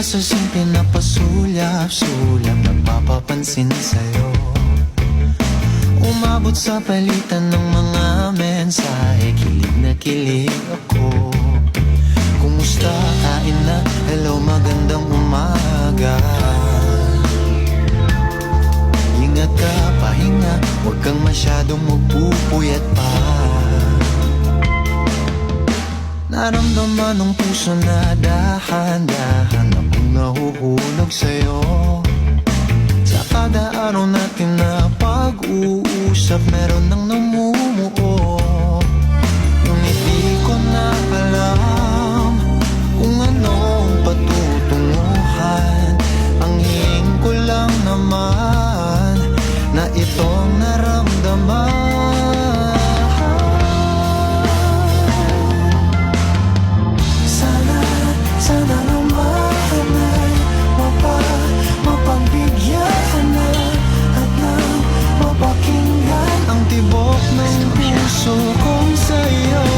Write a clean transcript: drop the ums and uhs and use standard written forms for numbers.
sa simple na pasulyap-sulyap, nagpapapansin sa'yo. Umabot sa palitan ng mga mensahe, kilig na kilig ako. Kumusta, kain na, hello, magandang umaga. Ingat ka, pahinga, huwag kang masyadong magpupuyat pa. Naramdaman ng puso na dahan-dahan akong nahuhulog sa'yo. Sa kada araw natin na pag-uusap, meron nang namumuo. Ngunit di ko na alam kung anong patutunguhan. Ang hingin ko lang naman na itong naramdaman. Sana naman ay mapagbigyan ka na at nang mapakinggan ang tibok ng puso kong sa'yo.